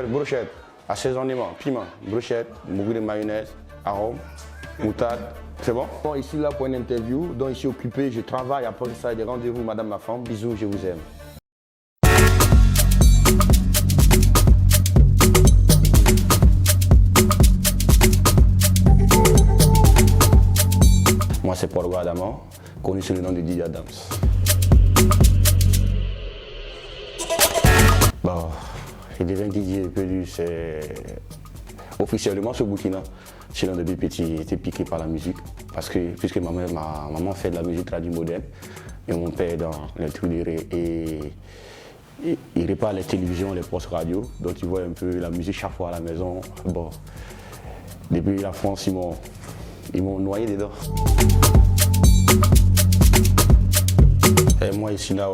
brochette, assaisonnement, piment, brochette, beaucoup de mayonnaise, arôme, moutarde. C'est bon? Bon, ici là pour une interview, donc je suis occupé, je travaille, après ça, il y a des rendez-vous, madame ma femme. Bisous, je vous aime. Moi, c'est Porgo Adama, connu sous le nom de DJ Adams. Bon, je deviens DJ Perdu, c'est officiellement ce Burkina. Je suis depuis petit, j'étais piqué par la musique parce que puisque ma maman fait de la musique traditionnelle moderne et mon père est dans les trucs et il répare les télévisions, les postes radio, donc tu vois un peu la musique chaque fois à la maison. Bon, depuis la France, ils m'ont noyé dedans. Et moi ici là,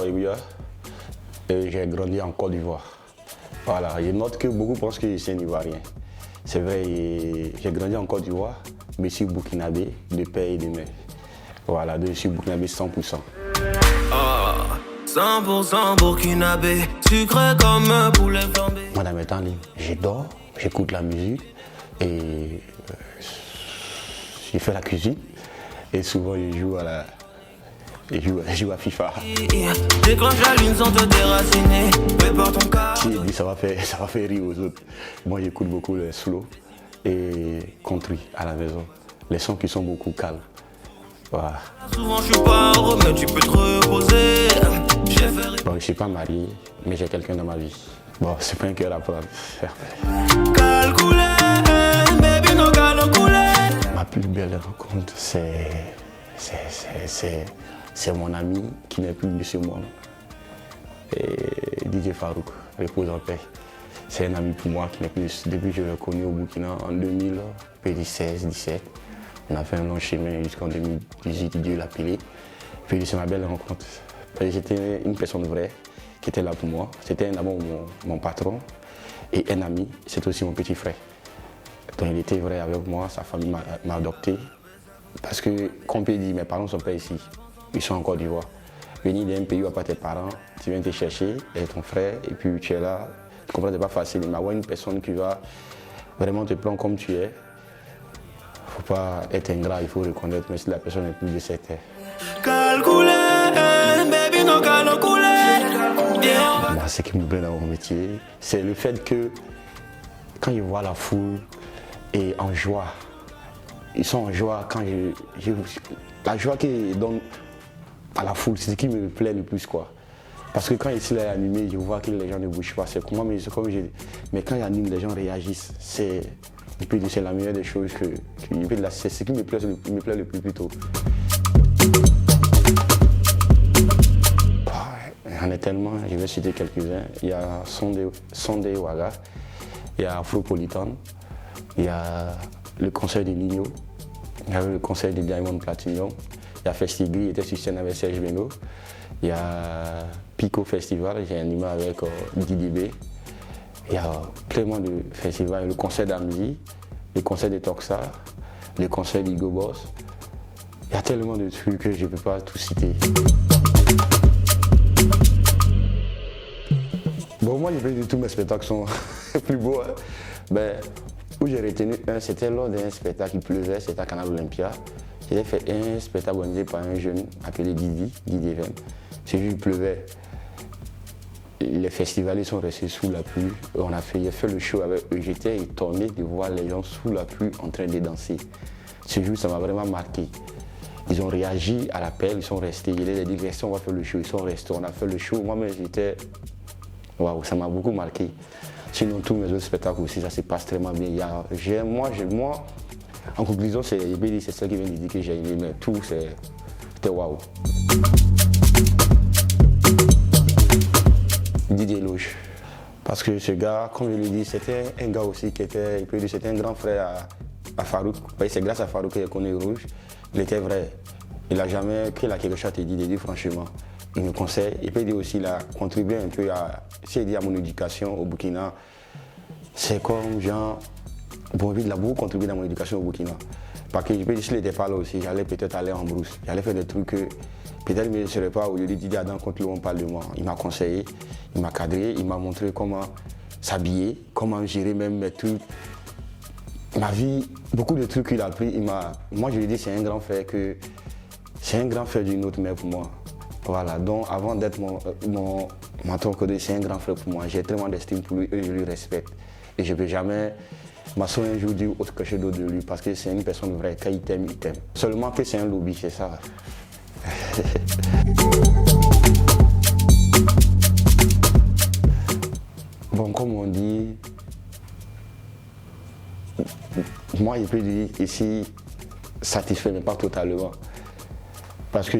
j'ai grandi en Côte d'Ivoire. Voilà, je note que beaucoup pensent que je suis un Ivoirien. C'est vrai, j'ai grandi en Côte d'Ivoire, mais je suis burkinabé de père et de mère. Voilà, je suis burkinabé 100%. 100% burkinabé, sucré comme un poulet flambé. Moi, dans mes temps libres, je dors, j'écoute la musique et je fais la cuisine. Et souvent, je joue à FIFA. Déclenche la lune sans te déraciner, prépare ton cas. Si il dit ça va faire rire aux autres. Moi j'écoute beaucoup les slow et country à la maison. Les sons qui sont beaucoup calmes. Voilà. Souvent je suis pas heureux mais tu peux te reposer. Bon, je ne suis pas marié, mais j'ai quelqu'un dans ma vie. Bon, c'est pas un cœur à prendre. Calculé, baby no calculé. Ma plus belle rencontre, c'est mon ami qui n'est plus de ce monde. Et DJ Farouk, repose en paix. C'est un ami pour moi qui n'est plus. Depuis que je l'ai connu au Burkina en 2016-17. On a fait un long chemin jusqu'en 2018, Dieu l'a appelé. Puis c'est ma belle rencontre. J'étais une personne vraie qui était là pour moi. C'était d'abord mon patron et un ami, c'était aussi mon petit frère. Donc il était vrai avec moi, sa famille m'a adopté. Parce que, comme on dit, mes parents ne sont pas ici, ils sont en Côte d'Ivoire. Venir d'un pays où il n'y a pas tes parents, tu viens te chercher, et ton frère, et puis tu es là. Tu comprends, c'est pas facile, mais avoir une personne qui va vraiment te prendre comme tu es, il ne faut pas être ingrat, il faut reconnaître, mais si la personne est plus de cette terre. Calculé, baby no calculé. Moi, ce qui me plaît dans mon métier, c'est le fait que quand je vois la foule et en joie, ils sont en joie quand la joie qu'ils donnent à la foule, c'est ce qui me plaît le plus, quoi. Parce que quand ici est animé, je vois que les gens ne bougent pas. C'est comment, mais mais quand il anime, les gens réagissent. C'est la meilleure des choses c'est ce qui me plaît le plus plutôt. Il y en a tellement, je vais citer quelques-uns. Il y a Sondé Waga, il y a Afropolitan, il y a le concert de Nino, il y a le concert de Diamond Platinum, il y a Festigri, il était sur scène avec Serge Beno, il y a Pico Festival, j'ai animé avec DDB, il y a tellement de festivals, le concert d'Amzi, le concert de Toxa, le concert d'Igo Boss, il y a tellement de trucs que je ne peux pas tout citer. Bon, moi, je peux dire que tous mes spectacles sont plus beaux. Hein. Ben, où j'ai retenu un, c'était lors d'un spectacle, il pleuvait, c'était à Canal Olympia. J'ai fait un spectacle organisé par un jeune appelé Didi Event. C'est juste qu'il pleuvait. Les festivaliers sont restés sous la pluie. J'ai fait le show avec eux. J'étais étonné de voir les gens sous la pluie en train de danser. Ce jour, ça m'a vraiment marqué. Ils ont réagi à l'appel, ils sont restés. Il a dit, restez, on va faire le show. Ils sont restés, on a fait le show. Moi-même, j'étais... Waouh, ça m'a beaucoup marqué. Sinon, tous mes autres spectacles aussi, ça se passe très bien. Moi, en conclusion, c'est ça qui vient de dire que j'ai aimé, mais tout, c'était waouh. Didier Loge. Parce que ce gars, comme je l'ai dit, c'était un gars aussi qui était, c'était un grand frère à Farouk. C'est grâce à Farouk que j'ai connu Rouge. Il était vrai. Il n'a jamais qu'il a quelque chose à te dire, franchement. Il me conseille. Il peut dire aussi, il a contribué un peu à mon éducation au Burkina. C'est comme genre, bon, il a beaucoup contribué dans mon éducation au Burkina. Parce que je peux dire, s'il n'était pas là aussi, j'allais peut-être aller en brousse. J'allais faire des trucs que peut-être je ne serais pas au lieu de Didier Adam contre le on parle de moi. Il m'a conseillé, il m'a cadré, il m'a montré comment s'habiller, comment gérer même mes trucs. Ma vie, beaucoup de trucs qu'il a appris, moi je lui dis c'est un grand frère d'une autre mère pour moi. Voilà, donc avant d'être mon mentor codé, c'est un grand frère pour moi. J'ai tellement d'estime pour lui et je lui respecte. Et je ne peux jamais m'asseoir un jour dire autre chose d'autre de lui parce que c'est une personne vraie. Quand il t'aime, il t'aime. Seulement que c'est un lobby, c'est ça. Bon, comme on dit, moi je peux dire ici satisfait, mais pas totalement. Parce que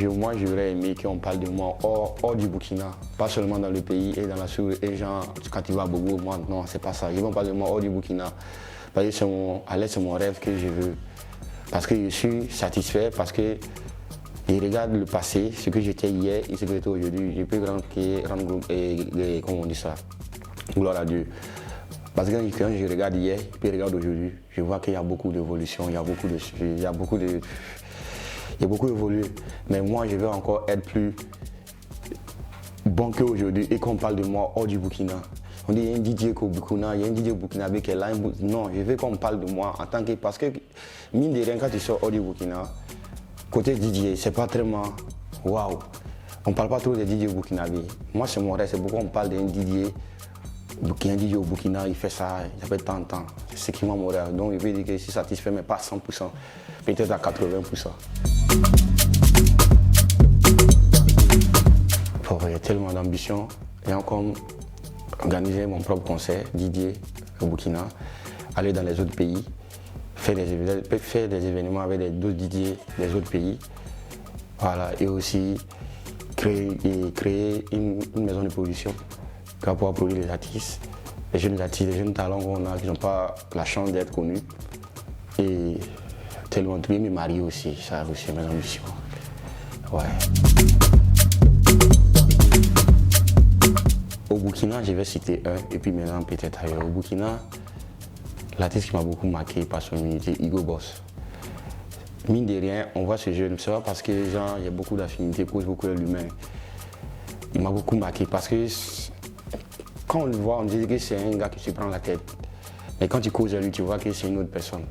moi j'aurais aimé qu'on parle de moi hors du Burkina, pas seulement dans le pays et dans la sous et genre quand tu vas à Bobo, moi non c'est pas ça. Ils vont parler de moi hors du Burkina. Parce que c'est mon rêve que je veux. Parce que je suis satisfait, parce que je regarde le passé, ce que j'étais hier et ce que j'étais aujourd'hui. Je peux rendre comment on dit ça, gloire à Dieu. Parce que quand je regarde hier et puis je regarde aujourd'hui, je vois qu'il y a beaucoup d'évolution, il y a beaucoup évolué. Mais moi, je veux encore être plus bon qu'aujourd'hui et qu'on parle de moi hors du Burkina. On dit il y a un DJ au Burkina, il y a un DJ burkinabé qui est là. Non, je veux qu'on parle de moi en tant que... Parce que, mine de rien, quand tu sors hors du Burkina, côté DJ, c'est pas tellement waouh. On ne parle pas trop des DJ burkinabés. Moi, c'est mon rêve, c'est pourquoi on parle d'un DJ. Il y a un DJ au Burkina, il fait ça, il fait tant de temps. C'est ce qui m'a mon rêve. Donc, je veux dire que je suis satisfait, mais pas à 100%, peut-être à 80%. Il y a tellement d'ambition. J'ai encore organisé mon propre concert, DJ au Burkina, aller dans les autres pays, faire des événements avec d'autres DJ des autres pays. Voilà, et aussi créer une maison de production qui va pouvoir produire les artistes, les jeunes talents qu'on a qui n'ont pas la chance d'être connus. Et tellement de me marier aussi, ça aussi c'est mes ambitions. Ouais. Au Burkina, je vais citer un, et puis maintenant peut-être ailleurs. Au Burkina, l'artiste qui m'a beaucoup marqué par son unité, Hugo Boss. Mine de rien, on voit ce jeune, c'est pas parce que genre, il y a beaucoup d'affinités, cause beaucoup de l'humain. Il m'a beaucoup marqué parce que quand on le voit, on dit que c'est un gars qui se prend la tête. Mais quand tu causes à lui, tu vois que c'est une autre personne.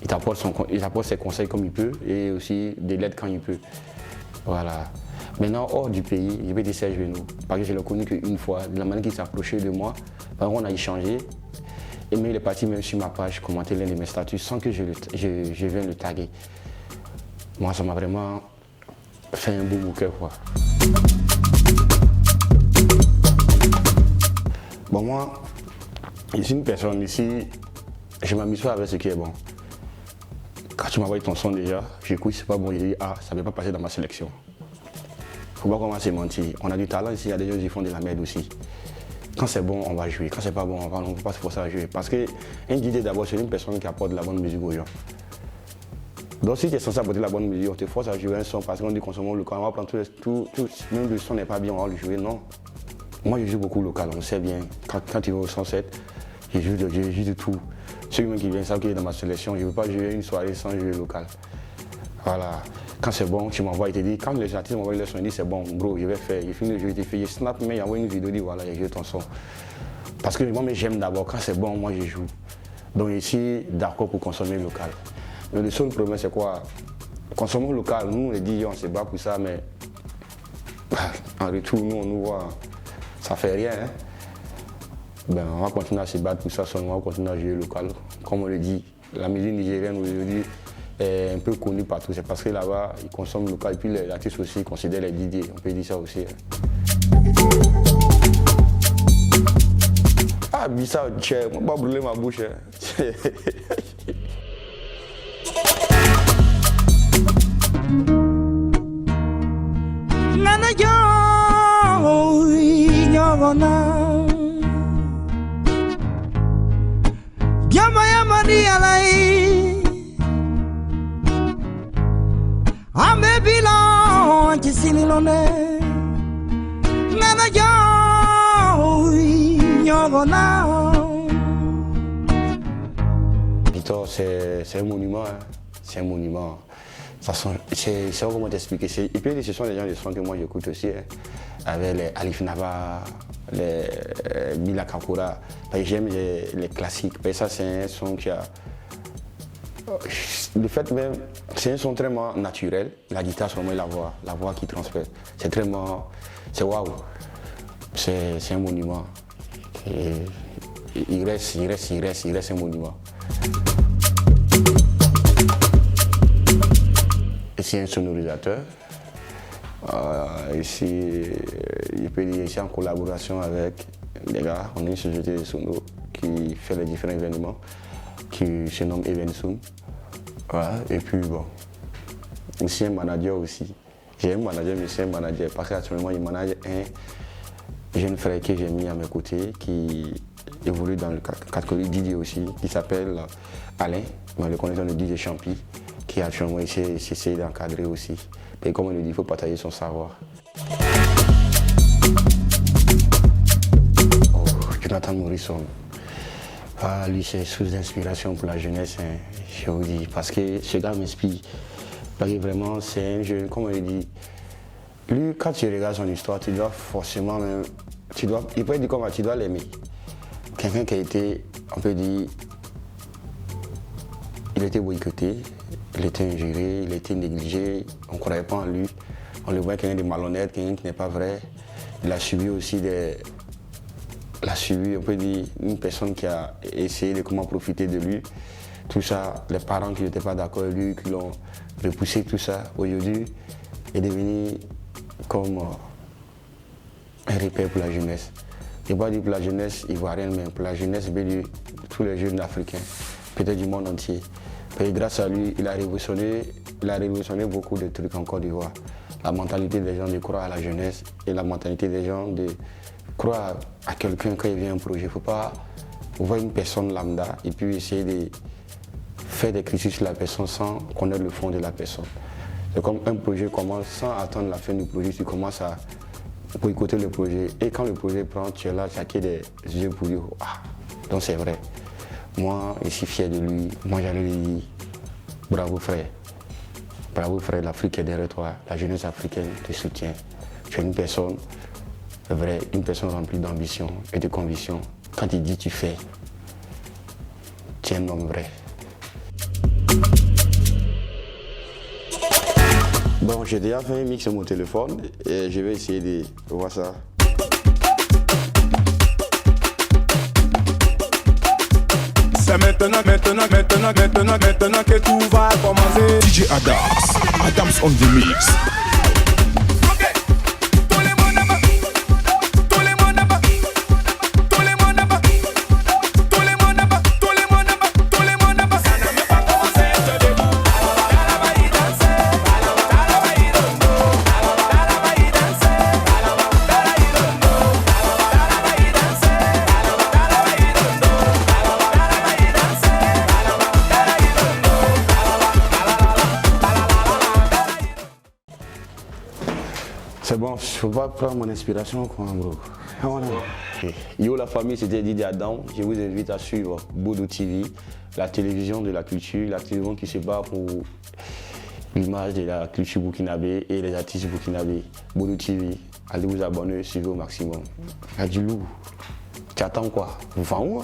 Il t'apporte ses conseils comme il peut et aussi des lettres quand il peut. Voilà. Maintenant, hors du pays, je vais dire Serge Venou. Parce que je l'ai connu qu'une fois. De la manière qu'il s'est approché de moi, on a échangé. Et même il est parti même sur ma page commenter l'un de mes statuts sans que je vienne le taguer. Moi, ça m'a vraiment fait un beau cœur, quoi. Bon, moi, je suis une personne ici, je m'amuse pas avec ce qui est bon. Quand tu m'envoies ton son déjà, j'écoute, c'est pas bon, je dis ah, ça ne va pas passer dans ma sélection. Faut pas commencer à mentir. On a du talent ici, il y a des gens qui font de la merde aussi. Quand c'est bon, on va jouer. Quand c'est pas bon, on ne peut pas se forcer à jouer. Parce qu'un DJ d'abord, c'est une personne qui apporte de la bonne musique aux gens. Donc si tu es censé apporter de la bonne musique, on te force à jouer un son parce qu'on dit consommons local, on va prendre tout, même le son n'est pas bien, on va le jouer, non. Moi je joue beaucoup local, on sait bien. Quand tu vas au 107, je joue de tout. Ceux qui viennent savent qu'il est dans ma sélection, je ne veux pas jouer une soirée sans jouer local. Voilà. Quand c'est bon, tu m'envoies, il te dit, quand les artistes m'envoient le son, ils disent c'est bon, bro, je vais faire, je finis le jeu, je snap, mais il envoie une vidéo, il dit voilà, j'ai joué ton son. Parce que moi, j'aime d'abord, quand c'est bon, moi je joue. Donc ici, d'accord pour consommer local. Mais le seul problème, c'est quoi? Consommer local, nous, les DJ, on se bat pour ça, mais en retour, nous, on nous voit, ça fait rien. Hein? Ben, on va continuer à se battre pour ça, on va continuer à jouer local. Comme on le dit, la musique nigérienne aujourd'hui est un peu connue partout. C'est parce que là-bas, ils consomment local. Et puis les artistes aussi considèrent les DJ. On peut dire ça aussi. Hein. Ah, Bissau, on va pas brûler ma bouche. Hein. Nana yo, nyogona. Yama yama ni alai. Ame bilon chisililone. Nana yo, nyogona. Victor, c'est un monument. Hein. C'est un monument. C'est comment t'expliquer. Et puis ce sont des gens de son que moi j'écoute aussi. Hein. Avec les Alif Nava, les Mila Kakura. J'aime les classiques. Ça, c'est un son qui a. Le fait même, c'est un son très naturel. La guitare, c'est vraiment la voix qui transmet. C'est très. C'est waouh. C'est un monument. Et il reste un monument. C'est un sonorisateur. Ici, je peux dire ici en collaboration avec des gars. On est une société de sono qui fait les différents événements, qui se nomme Evensoon. Voilà. Et puis bon, ici un manager aussi. J'ai un manager, mais c'est un manager parce qu'actuellement il manage un jeune frère que j'ai mis à mes côtés qui évolue dans le catégorie DJ aussi, qui s'appelle Alain, mais le connaissant de DJ Champi, qui actuellement essaie d'encadrer aussi. Et comme on le dit, il faut partager son savoir. Oh, Jonathan Morrison. Lui, c'est source d'inspiration pour la jeunesse, hein, je vous dis, parce que ce gars m'inspire. Parce que vraiment, c'est un jeune, comme on le dit, lui, quand tu regardes son histoire, tu dois forcément même, il peut être dit comment, tu dois l'aimer. Quelqu'un qui a été, on peut dire, il était boycotté, il était injuré, il était négligé, on ne croyait pas en lui. On le voit quelqu'un de malhonnête, quelqu'un qui n'est pas vrai. Il a subi aussi on peut dire, une personne qui a essayé de comment profiter de lui. Tout ça, les parents qui n'étaient pas d'accord avec lui, qui l'ont repoussé, tout ça, aujourd'hui, est devenu comme un repère pour la jeunesse. Je ne vais pas dire pour la jeunesse ivoirienne, mais pour la jeunesse de tous les jeunes africains, peut-être du monde entier. Et grâce à lui, il a révolutionné beaucoup de trucs en Côte d'Ivoire. La mentalité des gens de croire à la jeunesse et la mentalité des gens de croire à quelqu'un quand il vient un projet. Il ne faut pas voir une personne lambda et puis essayer de faire des critiques sur la personne sans connaître le fond de la personne. C'est comme un projet commence sans attendre la fin du projet, tu commences à boycotter le projet. Et quand le projet prend, tu es là, tu as des yeux pour dire ah, donc c'est vrai. Moi, je suis fier de lui. Moi, j'allais lui dire bravo frère. Bravo frère, l'Afrique est derrière toi. La jeunesse africaine te soutient. Tu es une personne vraie, une personne remplie d'ambition et de conviction. Quand il dit tu fais, tu es un homme vrai. Bon, j'ai déjà fait un mix sur mon téléphone et je vais essayer de voir ça. C'est maintenant que tout va commencer. DJ Adams on the mix. C'est bon, je ne peux pas prendre mon inspiration, quoi, bro. Voilà. Yo la famille, c'était DJ Adam. Je vous invite à suivre Bodo TV, la télévision de la culture, la télévision qui se bat pour l'image de la culture burkinabé et les artistes burkinabés. Bodo TV, allez vous abonner, suivez au maximum. Il y a du lourd. Tu attends quoi? Vous faites où?